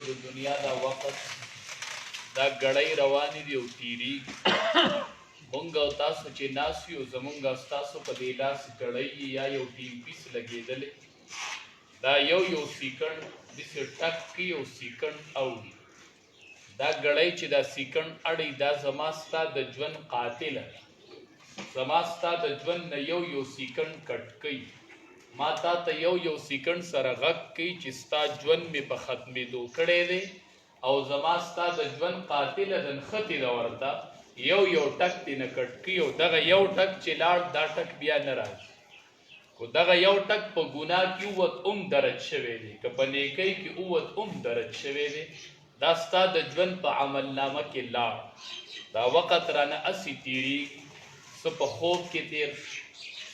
د دنیا دا وخت دا ګړی روانې دي او تیریږي مونږ او تاسو چې ناست یو زمونږ او ستاسو په دې لاس ګړی یا یو ټیم پیس لګېدلی دا یو سیکنډ داسې ټک کوي او سیکنډ اوړي دا ګړی چې دا سیکنډ اړوي دا زما ستا د ژوند قاتله ده زما ستا د ژوند نه یو سیکنډ کټ کوي ما تا ته یو سیکنډ سره غږ کوي چې ستا ژوند مې په ختمېدو کړی دی او زما ستا د ژوند قاتله ده نښتې ده ورته یو ټک دې نه کټ کوي او دغه یو ټک چې لاړ دا ټک بیا نه راځي خو دغه یو ټک په ګناه کې ووت درج شوی دی که په نیکۍ کې ووت درج شوی دی دا ستا د ژوند په عملنامه کې لاړ دا وخت رانه اسې تېرېږي څه په خوب کې تېر شو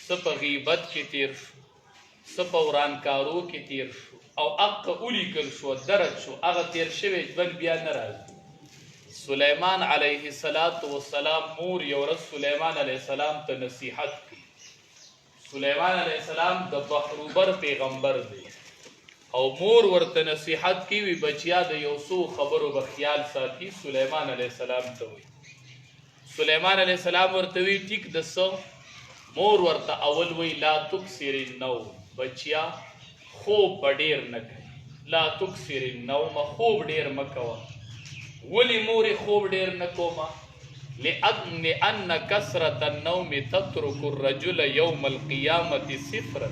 څه په غیبت کې تېر شو څه په ورانکارو کې تېر شو او حق ولیکل شو درج شو هغه تېر شوی ژوند بیا نه راځي سلیمان علیه السلام مور یو ورځ سلیمان علیه السلام ته نصیحت کوي سلیمان علیه السلام د بحروبر پیغمبر دی او مور ورته نصیحت کوي بچیا د یو څو خبرو به خیال ساتي سلیمان علیه السلام ته وایي سلیمان علیه السلام ورته وی ټیک د څه مور ورته اول وی لا تکثر النوم بچیا خوب به ډېر نه کوي لا تکثر النوم خوب ډېر مه کوه ولې مورې خوب ډېر نه کومه لأن کثرة النوم تترك الرجل یوم القیامة صفرا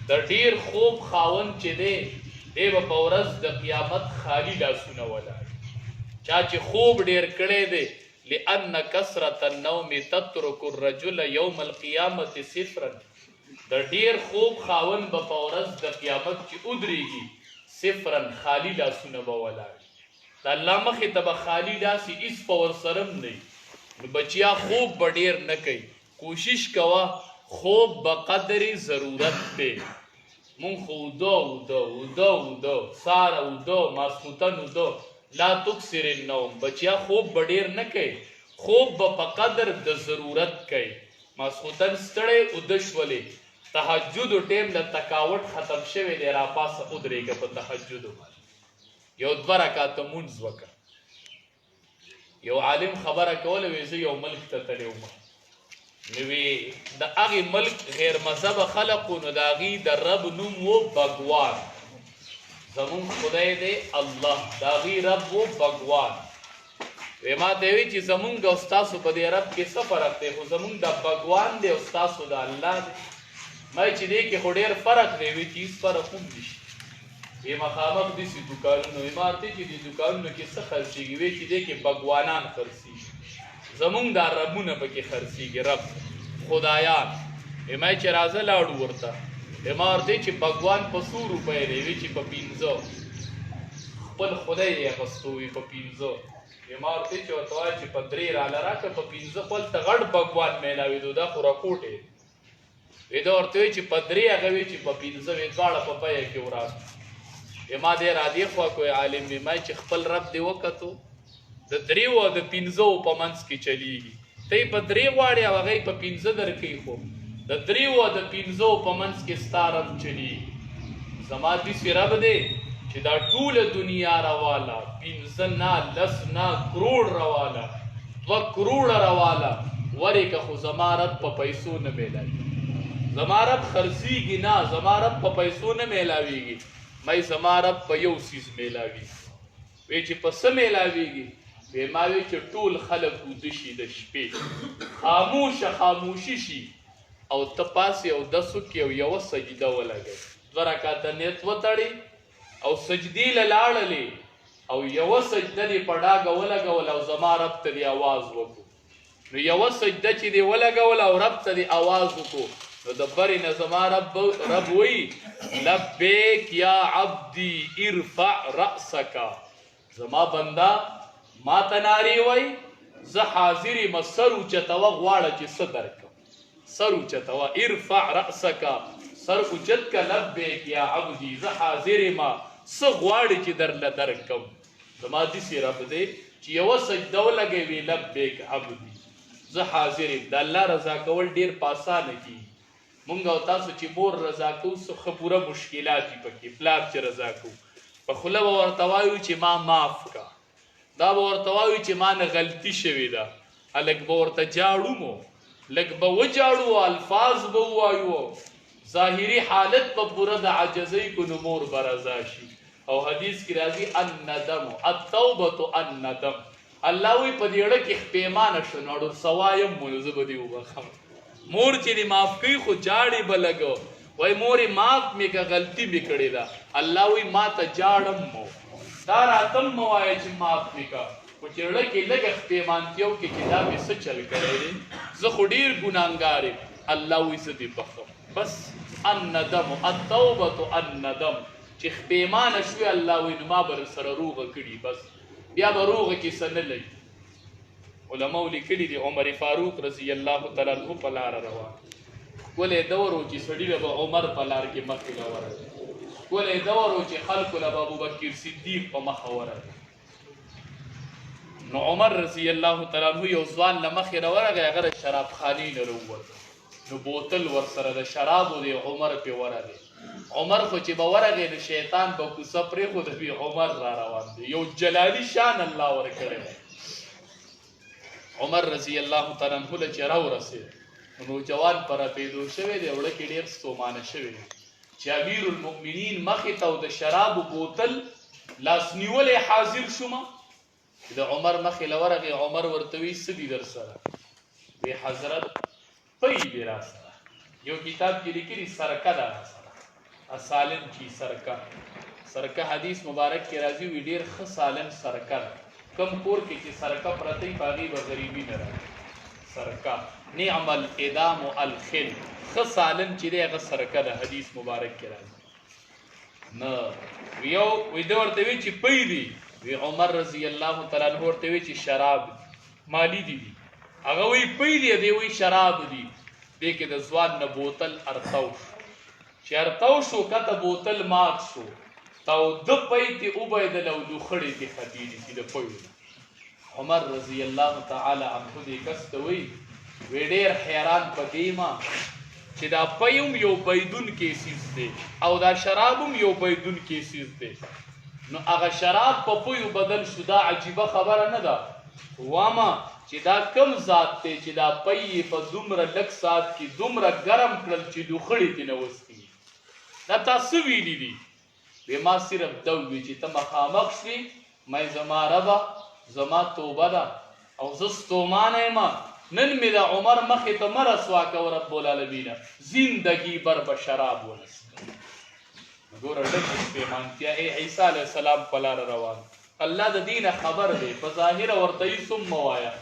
د ډېر خوب خاوند چې دی دی به په ورځ د قیامت خالي لاسونه ولاړ چا چې خوب ډېر کړی دی لأن کثرة النوم تترك الرجل یوم القیامة صفرا د ډېر خوب خاوند به په ورځ د قیامت چې ودرېږي صفرا خالي لاسونه به ولاړ د الله مخې ته به خالي داسې هېڅ په ورسره هم نه نو بچیا خوب به ډېر نه کوي کوشش کوه خوب به قدر ضرورت دی مونږ خو اوده ساره اوده ماسخوتن اوده لا تکثر النوم بچیا خوب به ډېر نه کوي خوب به په قدر د ضرورت کوي ماسخوتن ستړی اوده شولې تهجدو ټیم له تکاوټ ختم شوی دی راپاسه ودرېږه په تهجدو یو 2 رکعته مونځ وکړه یو عالم خبره کوله وی زه یو ملک ته تللی وم نو وی د هغې ملک غیر مذهبه خلقو نو د هغې د رب نوم و بګوان زمونږ خدای دی الله د هغې رب و بګوان وی ما ته وی چې زمونږ او ستاسو په دې رب کې څه فرق دی خو زمونږ د بګوان دی او ستاسو د الله دی ما چې دې کې خو ډېر فرق دی وی چې هېڅ فرق هم نشي وی مخامخ داسې دوکانونه وی ما ته چې دې دوکانونو کې څه خرڅېږي وی چې دې کې بګوانان خرڅېږي زمونږ دا ربونه پکې خرڅېږي رب خدایان وی ما چې راځه لاړو ورته وی ما ورته چې بګوان په 100 روپۍ دی وی چې په 15 خپل خدای یې اخیستی وي په 15 وی ما ورته چې ورته وایه چې په 3 راله راکړه په 15 خپل ته غټ بګوان میلاوېدو دا خو راکوټې وی دا ورته وایي چې په 3 هغه وی چې په 15 وی دواړه په بیه کې وراسو ما دې را دې خوا کوی عالم وي ما چې خپل رب دې وکتو د 3 او د 15 په منځ کې چلیږي ته یې په 3 غواړې او هغه یې په 15 درکوي خو د 3 او د 15 په منځ کې ستا رب چلیږي زما داسې رب دی چې دا ټوله دنیا رواله 15 نه 10 نه کروڑ رواله 2 کروڑه رواله ورېکه خو زما رب په پیسو نه میلاوي زما رب خرڅېږي نه زما رب په پیسو نه میلاویږي مای زما رب په یو څیز میلاویږي وی چې په څه میلاویږي وی ما وی چې ټول خلک ویده شي د شپې خاموشي شي او ته پاسې اودس وکړې او یوه سجده ولګوې 2 رکعته نیت وتړې او سجدې له لاړلې او یوه سجده دې په ډاګه ولګول او زما رب ته دې اواز وکړو نو یوه سجده چې دې ولګول او رب ته دې اواز وکړو نو د برې نه زما رب وایي لبیک یا عبدي ارفع رأسک زما بنده ما ته نارې وایي زه حاضر یم سر اوچتوه غواړه چې څه درکړم سر اوچتوه ارفع رأسک سر اوچت که لبیک یا عبدي زه حاضر یم څه غواړې چې درله درکړم زما داسې رب دی چې یوه سجده ولګوي لبیک عبدي زه حاضر یم د الله رضا کول ډېر په اسانه کېږي مونږ او تاسو چې مور رضا کوو څه ښه پوره مشکلات دي پکې پلار چې رضا کوو په خوله به ورته وایو چې ما معاف کا، دا به ورته وایو چې ما نه غلطي شوې ده، هلک به ورته جاړو مو، لږ به وجاړو، الفاظ به ووایو، ظاهري حالت به پوره د عجزۍ کو نو مور به رضا شي. او حدیث کې راځي الندم التوبة الندم، الله وی په دې اړه کې پیمانه شو نو ډېر سوایم مونږ زه به دې وبخم. مور چې دې معاف کوي خو جاړې به لګو، وای مورې معاف مې که غلطي مې کړې ده، الله وی ما ته جاړم مو، دا راته مه وایه چې معاف مې که، خو چې اړه کې لږ پیمانتیا وکړې چې دا مې څه چل کړی دی، زه خو ډېر ګناهګار یم، الله وی زه دې بخم. بس الندم التوبة الندم، چې پیمانه شوې الله وی نو ما به سره روغه کړي، بس بیا به روغه کې څه نه لګي. علماو لیکلي دي عمر فاروق رضی الله تعالی عنه په لاره روان، ښکلی دور و چې سړي له به عمر په لار کې مخکې له ورغی، ښکلی دور و چې خلکو له به ابوبکر صدیق په مخه ورغی. نو عمر رضی الله تعالی عنه یو ځوان له مخې راورغی، هغه د شرابخانې نه راووت، نو بوتل ورسره د شرابو دی، عمر پې ورغی. عمر خو چې به ورغی د شیطان به کوڅه پرېښوده وي عمر را روان دی، یو جلالي شان الله ورکړی دی. عمر رضی الله تعالی عنه له چې راورسېد نو جوان په راپېدو شوی دی، وړه کې ډېر ستومانه شوی دی چې امیر المؤمنین مخې ته او د شرابو بوتل لاس نیولی حاضر شومه، د عمر مخې له ورغی، عمر ورته وایي څه دي در سره؟ وی حضرت پۍ دی را سره، یو کتاب کې لیکلي سرکه ده را سره، سالم چی سرکه، سرکه حدیث مبارک کې راځي وي ډېر ښه سالم سرکه ده، کم کور کې چې سرکه پرته وي په هغې به غریبي نه راځي. سرکه نعم الادام الخل، ښه سالم چې دی هغه سرکه ده، حدیث مبارک کې راځي. نه یو وی ده ورته وی چې پۍ دي، وی عمر رضی الله تعالی عنه ورته وی چې شراب مالی دي، هغه وی پۍ دي، دی وی شراب دي. دې کې د ځوان نه بوتل ارتو شو، چې ارتو شو کته بوتل مات شو، تاوده پۍ تې وبهېدله او لوخړې تې ختې دي چې د پیو. عمر رضی الله تعالی عنه دې کس ته وی ډېر حیران په دې ما چې دا پۍ هم یو بهیدونکی څیز دی او دا شراب هم یو بهیدونکی څیز دی، نو هغه شراب په پیو بدل شو، دا عجیبه خبره نه ده. واما چې دا کم ذات دی چې دا پۍ یې په دومره لږ ساعت کې دومره ګرم کړل چې لوخړې ترې نه وستې، دا تا څه ویلي دي؟ وی ما صرف دا ووی چې ته مخامخ شوې، مې زما ربه زما توبه ده او زه ستومانه یم، نن مې د عمر مخې ته مه رسوا کوه رب العالمینه، زندګي بر به شراب ونڅکه. ګوره ډکې پیمانتیا عیسی علیه السلام په لاره روان، الله د دې نه خبر دی، په ظاهره ورته هېڅ هم مه وایه،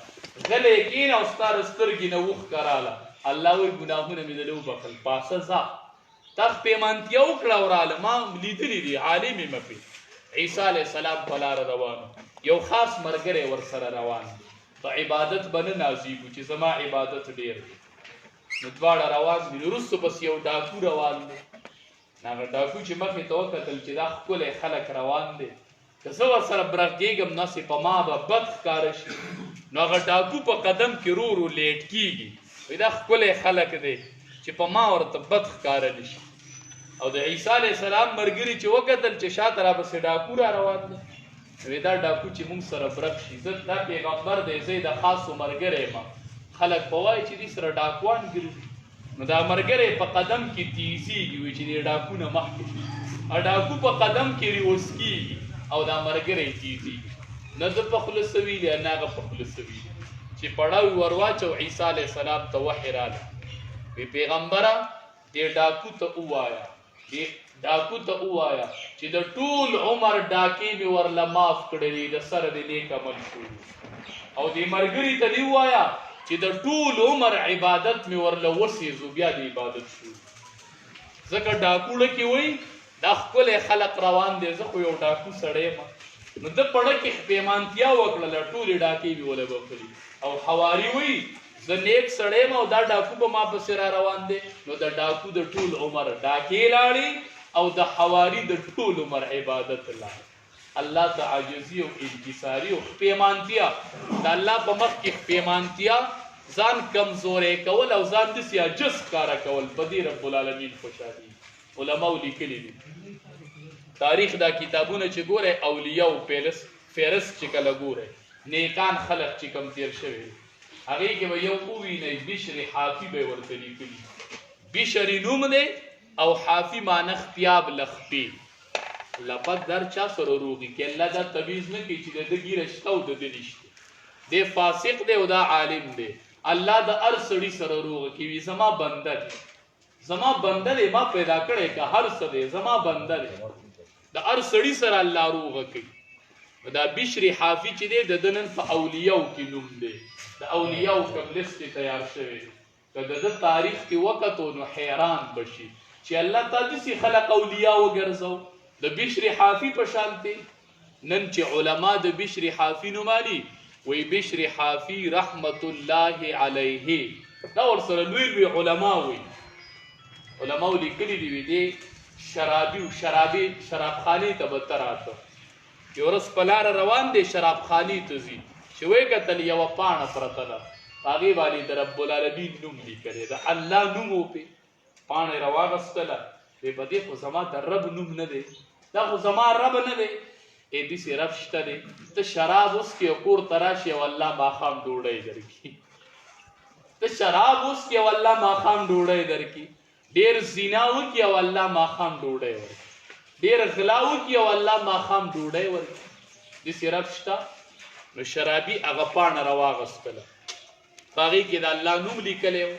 غلی کښېنه او ستا د سترګې نه اوښکه راله، الله وایي ګناهونه مې دله وبخل، پاسه ځه تا پیمانتیا وکړه او راله، ما لیدلي دي، عالم یم پې. عیسی علیه السلام په لاره روان، یو خاص ملګری ورسره روان دی، په عبادت به نه نازېږو چې زما عبادت ډېر دی، نو دواړه روان دي، وروستو پس یو ډاکو روان دی، هغه ډاکو چې مخې ته وکتل چې دا ښکلی خلک روان دی، که زه ورسره برغږېږم نسې په ما به بد ښکاره شي، نو هغه ډاکو په قدم کې ورو ورو لیټ کېږي، وایي دا ښکلی خلک دی چې په ما ورته بد ښکاره نه شي. او د عیسی علیه السلام ملګري چې وکتل چې شاته راپسې ډاکو را روان دی، وایي دا ډاکو چې موږ سره برق شي، زه دا پیغمبر دی، زه د خاصو ملګری یم، خلک به وایي چې دې سره ډاکوان ګرځي، نو دا ملګری په قدم کې تیزېږي، وایي چې دې ډاکو نه مخکې شي، او ډاکو په قدم کې ریوس کېږي او دا ملګری تیزېږي، نه زه په خوله څه ویلي نه هغه په خوله څه ویلي، چې پړاو ور واچو عیسی علیه السلام ته وحی راله، وی پیغمبره دې ډاکو ته ووایه، دې ډاکو ته ووایه چې د ټول عمر ډاکې مې ورله معاف کړلې، د سره دې نیک عمل شروع، او دې ملګري ته دې ووایه چې د ټول عمر عبادت مې ورله وسېزو، بیا د عبادت شروع. ځکه ډاکوړه کې وایي دا ښکلی خلق روان دی، زه خو یو ډاکو سړی یم، نو ده پړه کې پیمانتیا وکړله، ټولې ډاکې مې وله بخلي، او حواري وایي زه نیک سړی یم او دا ډاکو به ما پسې را روان دی، نو د ډاکو د ټول عمر ډاکې لاړې او د حواري د ټول عمر عبادت لاړې. الله ته عاجزي او انکساري او پیمانتیا، د الله په مخ کې پیمانتیا، ځان کمزوری کول او ځان داسې عجز ښکاره کول، په دې رب العالمین خوشحالي. علماو لیکلي دي تاریخ دا کتابونه چې ګوره اولیاء او فهرست چې کله ګوره نیکان خلق چې کم تیر شوی هغې کې به یو ووینئ بشر حافي به ورته لیکلي بشري نوم دی او حافي معنی خپیاب لخپې لپک در چا سره روغي کې الله دا تمیز نه کوي چې د ده ګیره شته او د ده نشته دی فاسق دی او دا عالم دی الله د هر سړي سره روغه کوي زما بنده دی زما بنده دی ما پیدا کړی که هر څه دی زما بنده دی د هر سړي سره الله روغه کوي دا بشر حافي چې دی د ده نن په اولیاو کې نوم دی د اولیاو کوم لیست تیار شوی که د ده تاریخ کې وکتو نو حیران بشي چې الله تا داسې خلق اولیاء وګرځو د بشر حافي په شانتې نن چې علما د بشر حافي نومالي وی بشر حافي رحمت الله علیه دا ورسره لوی لوی علما وي علماو لیکلي دي وي دی شرابي و شرابخانې ته به ته راته یو ورځ په لاره روان دی شرابخانې ته ځي چې ویې کتل یوه پاڼه پرته ده په هغې باندې د رب العالمین نوم لیکلی د الله نوم و پې پاڼه یې راواغېستله وی په دې خو زما د رب نوم نه دی دا خو زما رب نه دی داسې رب شته دی ته شراب وڅکې او کور ته راشې او الله ماښام ډوډۍ درکړي ته شراب وڅکې او الله ماښام ډوډۍ درکړي ډېر زنا وکړي او الله ماښام ډوډۍ ورکړي ډېر غلا وکړي او الله ماښام ډوډۍ ورکړي داسې رب شته نو شرابي هغه پاڼه راواغېستله په هغې کې د الله نوم لیکلی و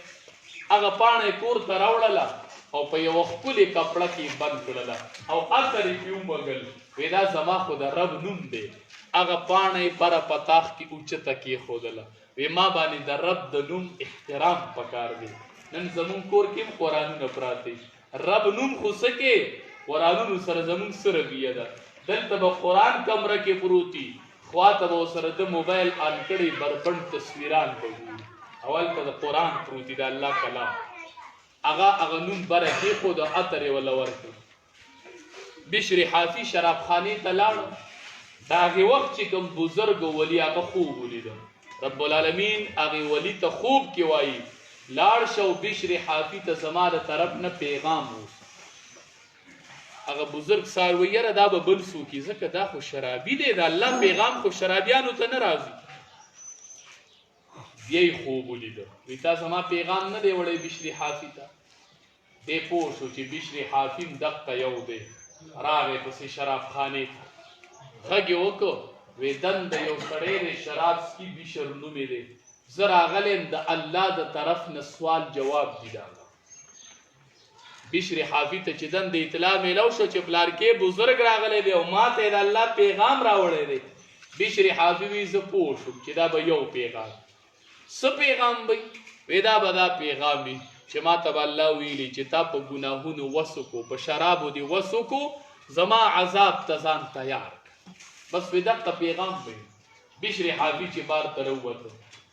هغه پاڼه یې کور ته راوړله او په یوه ښکلې کپړه کې بند کړله او عطر یې پرې ومږل وی دا زما خو د رب نوم دی هغه پاڼه یې بره په تاخ کې اوچته کېښودله وی ما باندې د رب د نوم احترام پکار دی نن زمونږ کور کې هم قرآنونه پراته رب نوم خو څه کې قرآنونو سره زمونږ څه رویه ده دلته به قرآن کمره کې پروتي خواته به ورسره د موبایل آن کړی بربنډ تصویران به ګوري اولته د قرآن پروتي د الله کلام هغه نوم بره کېښود او عطر یې وله ورکړ بشر حافي شرابخانې ته لاړو د هغې وخت چې کوم بزرګ ولي هغه خوب ولیده رب العالمین هغې ولي ته خوب کې وایي لاړ شه او بشر حافي ته زما د طرف نه پیغام و هغه بزرګ سار وی یاره دا به بل څوک وي ځکه دا خو شرابي دی د الله پیغام خو شرابیانو ته نه راځي بیا یې خوب ولیده وی تا زما پیغام نه دی وړی بشر حافي ته دی پوه شو چې بشر حافي هم دقه یو دی راغی پسې شرابخانې ته غږ یې وکړ وی دنده یو سړی دی شراب څکي بشر نومې دی زه راغلی یم د الله د طرف نه سوال جواب دي دا بشر حافي ته چې دنده اطلاع میلاو شو چې پلار کې بزرګ راغلی دی او ما ته د الله پیغام راوړی دی بشر حافي وی زه پوه شوم چې دا به یو پیغام څه پیغام وي وی دا به دا پیغام وي چې ما ته به الله ویلي چې تا په ګناهونو وس وکړو په شرابو دې وس وکړو زما عذاب ته ځان تیار بس وی دغه پیغام وي بشر حافي چې بار ته راووته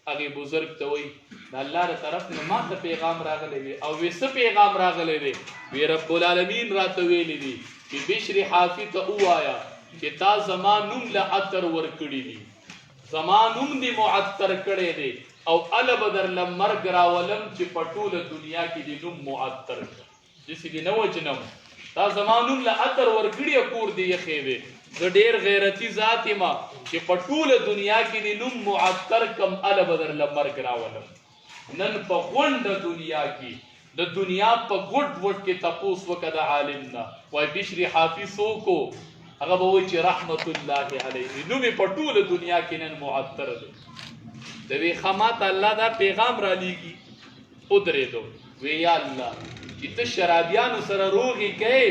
هغې بزرګ ته وایي د الله د طرف نه ما ته پیغام راغلی دی او وی څه پیغام راغلی دی وی رب العالمین راته ویلی دی چې بشر حافي ته ووایه چې تا زما نوم له عطر ورکړي دي زما نوم دې معطر کړی دی او اله به درله مرګ راولم چې په ټوله دنیا کې دې نوم معطر کړه داسې دې نه وجنم تا زما نوم له عطر ورکړي کور دې یخې دی زه ډېر غیرتي ذات یم چې په ټوله دنیا کې دې نوم معطر کم اله به درله مرګ راولم نن په غونډه دنیا کې د دنیا په ګوټ وټ کې تپوس وکړه د عالم نه وایي بشر حافي څوک و هغه به وایي چې رحمت الله علیه نوم یې په ټوله دنیا کې نن معطر دی د وی خامات الله دا پیغام را لیږي ودرېدو وی یا الله چې ته شرابیانو سره روغې کوې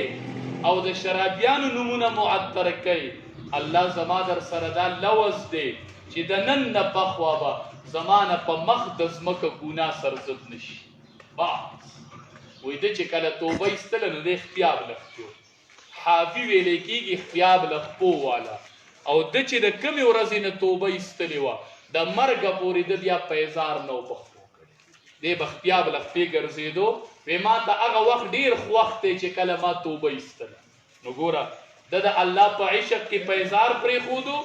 او د شرابیانو نومونه معطر کوي الله زما در سره دا لوز دی چې د نن نه پخوا به زما نه په مخ د ځمکه ګناه سرزد نشي بس وی ده چې کله توبه ایستله نو دی خپیاب له خپو حافي ویلی کېږي خپیاب له خپو والا او ده چې د کمې ورځې نه توبه ایستلې وه د مرګه پورې د بیا پیزار نه و په خپو کړی دی به خپیاب له خپې ګرځېدو وی ما ته هغه وخت ډېر خوښ دی چې کله ما توبه ایستله نو ګوره د الله په عشق کې پیزار پرېښودو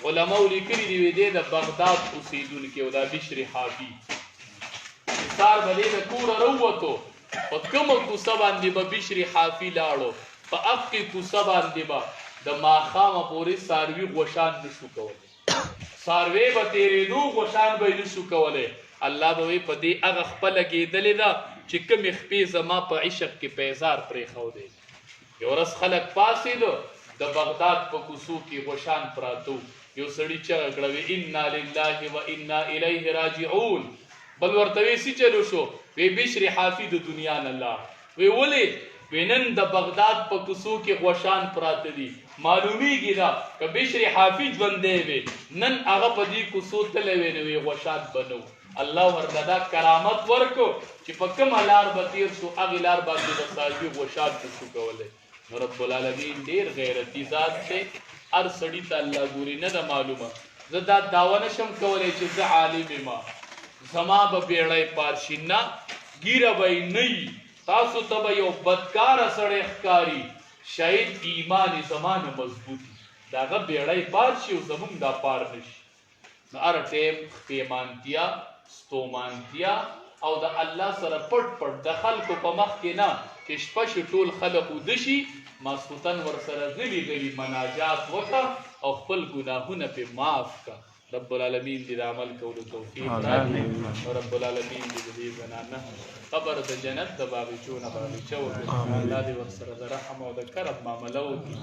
علماو لیکلي دي وی دی د بغداد اوسېدونکي او دا بشر حافي سار به دی د کوره راووتو په کومه کوڅه باندې به بشر حافي لاړو په هغې کوڅه باندې به د ماښامه پورې څاروي غوشان نشو کولی، څاروی به تېرېدو غوشان به یې نشو کولی. الله به وایي په دې هغه خپله کېدلې ده چې کومې خپې زما په عشق کې پیزار پرېښودی. یو ورځ خلک پاڅېده، د بغداد په کوڅو کې غوشان پراته، یو سړي چغه کړه انا لله و انا الیه راجعون. بل ورته وی څه چلو شو؟ وی بشر حافي د دنیا نه لاړ. وی ولې؟ وی نن د بغداد په کوڅو کې غوشان پراته دي، معلومیږي دا که بشر حافي ژوندی وی نن هغه په دې کوڅو تللی وی نو وی غوشان به نه و. الله ورته دا کرامت ورکو چې په کومه لار به تېر شو هغې لار باندې د څاروي غوشان نشو کولی. نو رب العالمین ډېر غیرتي ذات دی، هر سړي ته الله ګوري نه ده معلومه. زه دا دعوه نشم کولی چې زه عالم یم، زما به بیړی پار شي، نه ګیره به یې نه وي، تاسو ته به یو بدکاره سړی ښکاري، شاید ایمان زما نه مضبوط وي، د هغه بیړی پار شي او زمونږ دا پار نه شي. نو هر ټیم پېمانتیا، ستومانتیا او د الله سره پټ پټ د خلکو په مخ کې نه چې شپه شي ټول خلک وده شي، ماسخوتن ورسره غلي غلي مناجات وکړه او خپل ګناهونه پې معاف کړه. رب العالمین دې د عمل کولو توفیق راکړي او رب العالمین دې د دې زنانه قبر د جنت د باغچو نه باغچه وکړي. الله دې ورسره د رحم او د کرم معامله وکړي.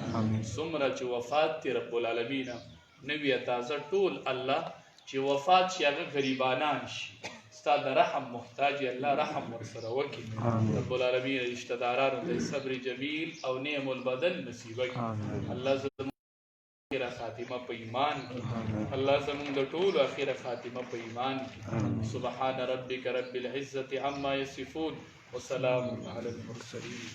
څومره چې وفات دي رب العالمین نوي تازه ټول الله چې وفات شي هغه غریبانان شي، ستا د رحم محتاج الله رحم ورسره وکړي. رب العالمین رشته دارانو ته صبر جمیل او نعم البدن نصیبه کړي. الله زموږ اخره خاتمه په ایمان کړي، الله زموږ د ټولو اخره خاتمه په ایمان کړي. سبحان ربک رب العزة عما یصفون وسلام علی المرسلین.